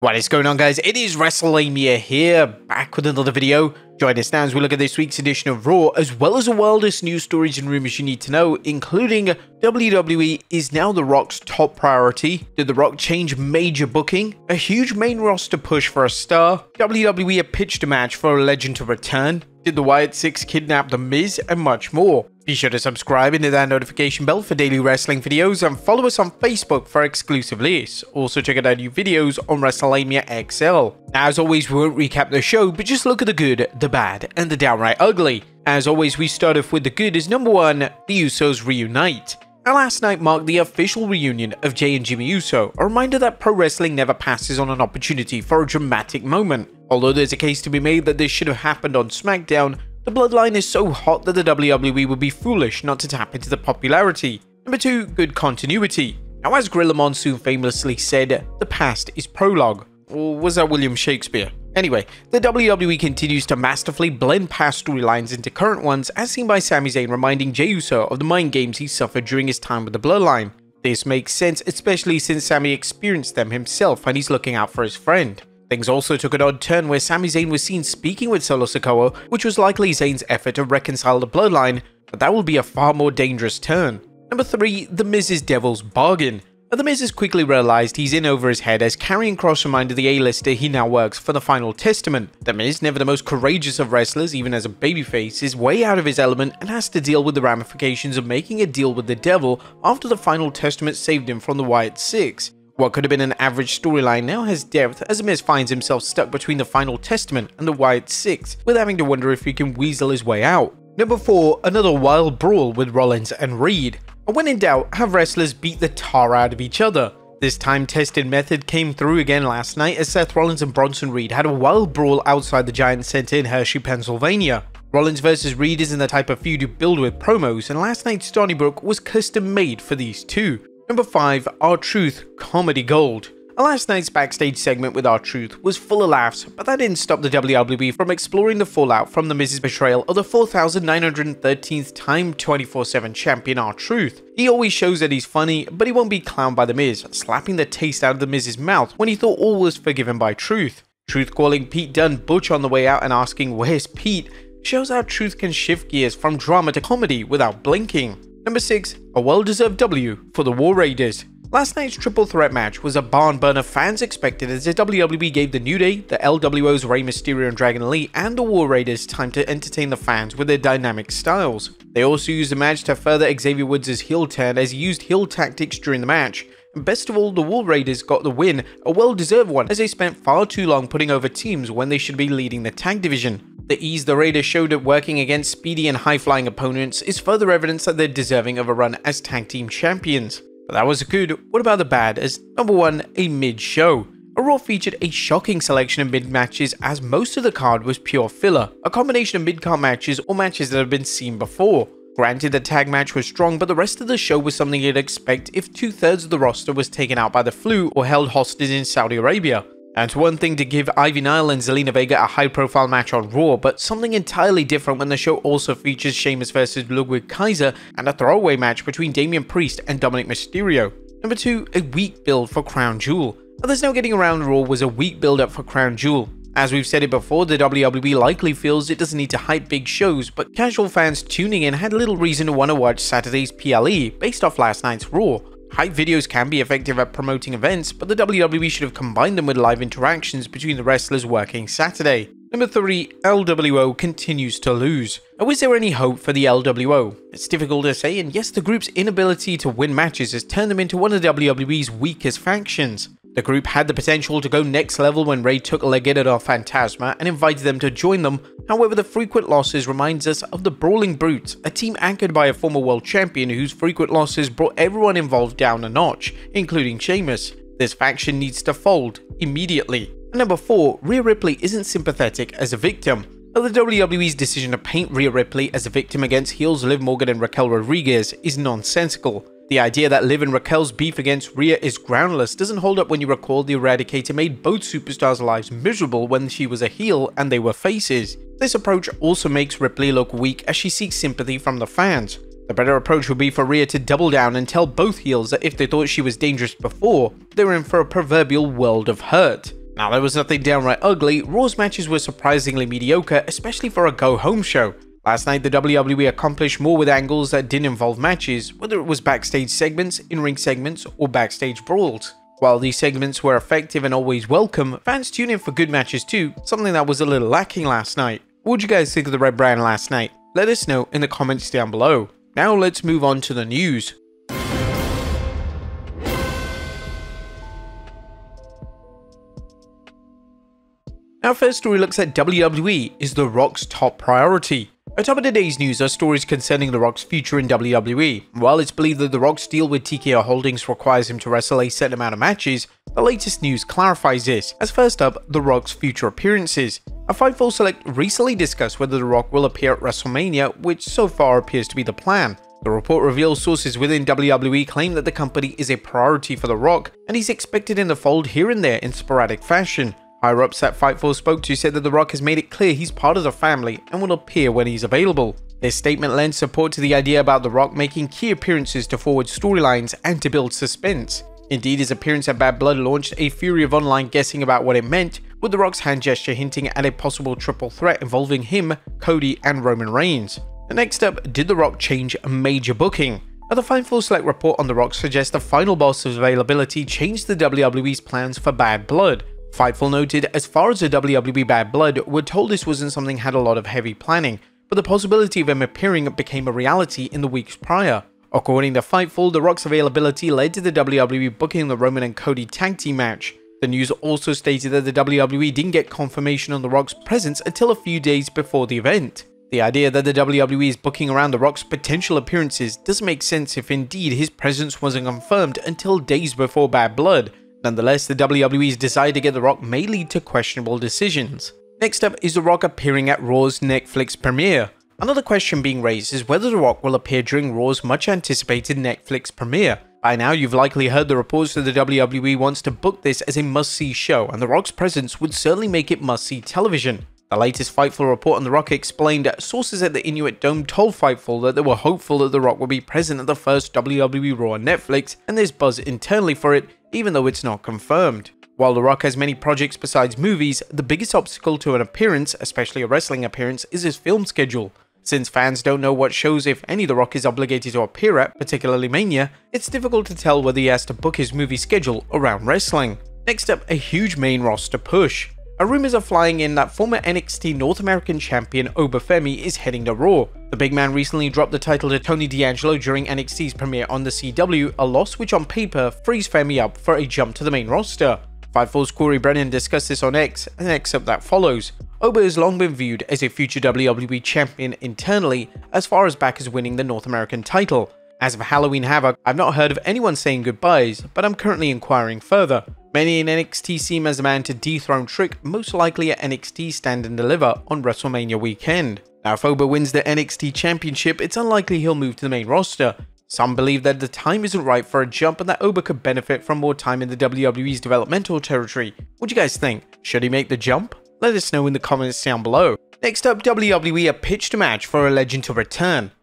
What is going on, guys? It is WrestleMania here, back with another video. Join us now as we look at this week's edition of Raw, as well as the wildest news stories and rumors you need to know, including WWE is now The Rock's top priority. Did The Rock change major booking? A huge main roster push for a star? WWE have pitched a match for a legend to return? Did the Wyatt Six kidnap The Miz? And much more. Be sure to subscribe and hit that notification bell for daily wrestling videos, and follow us on Facebook for exclusive lists. Also check out our new videos on WrestleMania XL. As always, we won't recap the show, but just look at the good, the bad, and the downright ugly. As always, we start off with the good as number 1, the Usos reunite. Now, last night marked the official reunion of Jey and Jimmy Uso, a reminder that pro wrestling never passes on an opportunity for a dramatic moment. Although there's a case to be made that this should have happened on SmackDown, the bloodline is so hot that the WWE would be foolish not to tap into the popularity. Number 2, good continuity. Now, as Gorilla Monsoon famously said, the past is prologue. Or was that William Shakespeare? Anyway, the WWE continues to masterfully blend past storylines into current ones, as seen by Sami Zayn reminding Jey Uso of the mind games he suffered during his time with the bloodline. This makes sense, especially since Sami experienced them himself and he's looking out for his friend. Things also took an odd turn where Sami Zayn was seen speaking with Solo Sikoa, which was likely Zayn's effort to reconcile the bloodline, but that will be a far more dangerous turn. Number 3, The Miz's Devil's Bargain. The Miz has quickly realized he's in over his head, as Karrion Kross reminded the A-lister he now works for the Final Testament. The Miz, never the most courageous of wrestlers even as a babyface, is way out of his element and has to deal with the ramifications of making a deal with the devil after the Final Testament saved him from the Wyatt Six. What could have been an average storyline now has depth, as The Miz finds himself stuck between the Final Testament and the Wyatt Six, with having to wonder if he can weasel his way out. Number 4, another wild brawl with Rollins and Reed. And when in doubt, have wrestlers beat the tar out of each other. This time-tested method came through again last night, as Seth Rollins and Bronson Reed had a wild brawl outside the Giant Center in Hershey, Pennsylvania. Rollins vs. Reed isn't the type of feud you build with promos, and last night's Donnybrook was custom-made for these two. Number 5, R-Truth Comedy Gold. Last night's backstage segment with R-Truth was full of laughs, but that didn't stop the WWE from exploring the fallout from the Miz's betrayal of the 4,913th time 24/7 champion R-Truth. He always shows that he's funny, but he won't be clowned by the Miz, slapping the taste out of the Miz's mouth when he thought all was forgiven by Truth. Truth calling Pete Dunne Butch on the way out and asking "Where's Pete?" shows how Truth can shift gears from drama to comedy without blinking. Number 6, a well-deserved W for the War Raiders. Last night's triple threat match was a barn burner fans expected, as the WWE gave the New Day, the LWO's Rey Mysterio and Dragon Lee, and the War Raiders time to entertain the fans with their dynamic styles. They also used the match to further Xavier Woods' heel turn, as he used heel tactics during the match. And best of all, the War Raiders got the win, a well-deserved one, as they spent far too long putting over teams when they should be leading the tag division. The ease the Raiders showed at working against speedy and high-flying opponents is further evidence that they're deserving of a run as tag team champions. But that was good. What about the bad? As number 1, a mid-show. Raw featured a shocking selection of mid-matches, as most of the card was pure filler, a combination of mid-card matches or matches that have been seen before. Granted, the tag match was strong, but the rest of the show was something you'd expect if 2/3 of the roster was taken out by the flu or held hostage in Saudi Arabia. And it's one thing to give Ivy Nile and Zelina Vega a high-profile match on Raw, but something entirely different when the show also features Sheamus vs. Ludwig Kaiser and a throwaway match between Damian Priest and Dominic Mysterio. Number 2, a weak build for Crown Jewel. But there's no getting around Raw was a weak build-up for Crown Jewel. As we've said it before, the WWE likely feels it doesn't need to hype big shows, but casual fans tuning in had little reason to want to watch Saturday's PLE based off last night's Raw. Hype videos can be effective at promoting events, but the WWE should have combined them with live interactions between the wrestlers working Saturday. Number 3, LWO continues to lose. Now, is there any hope for the LWO? It's difficult to say, and yes, the group's inability to win matches has turned them into one of WWE's weakest factions. The group had the potential to go next level when Ray took Legado del Fantasma and invited them to join them. However, the frequent losses reminds us of the Brawling Brutes, a team anchored by a former world champion whose frequent losses brought everyone involved down a notch, including Sheamus. This faction needs to fold immediately. And number 4, Rhea Ripley isn't sympathetic as a victim. But the WWE's decision to paint Rhea Ripley as a victim against heels Liv Morgan and Raquel Rodriguez is nonsensical. The idea that Liv and Raquel's beef against Rhea is groundless doesn't hold up when you recall the Eradicator made both superstars' lives miserable when she was a heel and they were faces. This approach also makes Ripley look weak, as she seeks sympathy from the fans. The better approach would be for Rhea to double down and tell both heels that if they thought she was dangerous before, they were in for a proverbial world of hurt. Now, there was nothing downright ugly. Raw's matches were surprisingly mediocre, especially for a go-home show. Last night, the WWE accomplished more with angles that didn't involve matches, whether it was backstage segments, in-ring segments, or backstage brawls. While these segments were effective and always welcome, fans tune in for good matches too, something that was a little lacking last night. What did you guys think of the Red Brand last night? Let us know in the comments down below. Now let's move on to the news. Our first story looks at WWE is The Rock's top priority. Atop of today's news are stories concerning The Rock's future in WWE. While it's believed that The Rock's deal with TKO Holdings requires him to wrestle a set amount of matches, the latest news clarifies this, as first up, The Rock's future appearances. A Fightful Select recently discussed whether The Rock will appear at WrestleMania, which so far appears to be the plan. The report reveals sources within WWE claim that the company is a priority for The Rock, and he's expected in the fold here and there in sporadic fashion. Higher-ups that Fightful spoke to said that The Rock has made it clear he's part of the family and will appear when he's available. This statement lends support to the idea about The Rock making key appearances to forward storylines and to build suspense. Indeed, his appearance at Bad Blood launched a fury of online guessing about what it meant, with The Rock's hand gesture hinting at a possible triple threat involving him, Cody, and Roman Reigns. Next up, did The Rock change a major booking? The Fightful Select report on The Rock suggests the final boss's availability changed the WWE's plans for Bad Blood. Fightful noted, as far as the WWE Bad Blood, we're told this wasn't something had a lot of heavy planning, but the possibility of him appearing became a reality in the weeks prior. According to Fightful, The Rock's availability led to the WWE booking the Roman and Cody tag team match. The news also stated that the WWE didn't get confirmation on The Rock's presence until a few days before the event. The idea that the WWE is booking around The Rock's potential appearances doesn't make sense if indeed his presence wasn't confirmed until days before Bad Blood. Nonetheless, the WWE's desire to get The Rock may lead to questionable decisions. Next up is The Rock appearing at Raw's Netflix premiere. Another question being raised is whether The Rock will appear during Raw's much anticipated Netflix premiere. By now, you've likely heard the reports that the WWE wants to book this as a must-see show, and The Rock's presence would certainly make it must-see television. The latest Fightful report on The Rock explained that sources at the Inuit Dome told Fightful that they were hopeful that The Rock would be present at the first WWE Raw on Netflix, and there's buzz internally for it, even though it's not confirmed. While The Rock has many projects besides movies, the biggest obstacle to an appearance, especially a wrestling appearance, is his film schedule. Since fans don't know what shows, if any, The Rock is obligated to appear at, particularly Mania, it's difficult to tell whether he has to book his movie schedule around wrestling. Next up, a huge main roster push. Rumors are flying in that former NXT North American champion Oba Femi is heading to Raw. The big man recently dropped the title to Tony D'Angelo during NXT's premiere on the CW, a loss which on paper frees Femi up for a jump to the main roster. Fightful's Corey Brennan discussed this on X, and next up that follows. Oba has long been viewed as a future WWE champion internally, as far as back as winning the North American title. As of Halloween Havoc, I've not heard of anyone saying goodbyes, but I'm currently inquiring further. Many in NXT see him as a man to dethrone Trick, most likely at NXT Stand and Deliver on WrestleMania weekend. Now, if Oba wins the NXT Championship, it's unlikely he'll move to the main roster. Some believe that the time isn't right for a jump and that Oba could benefit from more time in the WWE's developmental territory. What do you guys think? Should he make the jump? Let us know in the comments down below. Next up, WWE have pitched a match for a legend to return.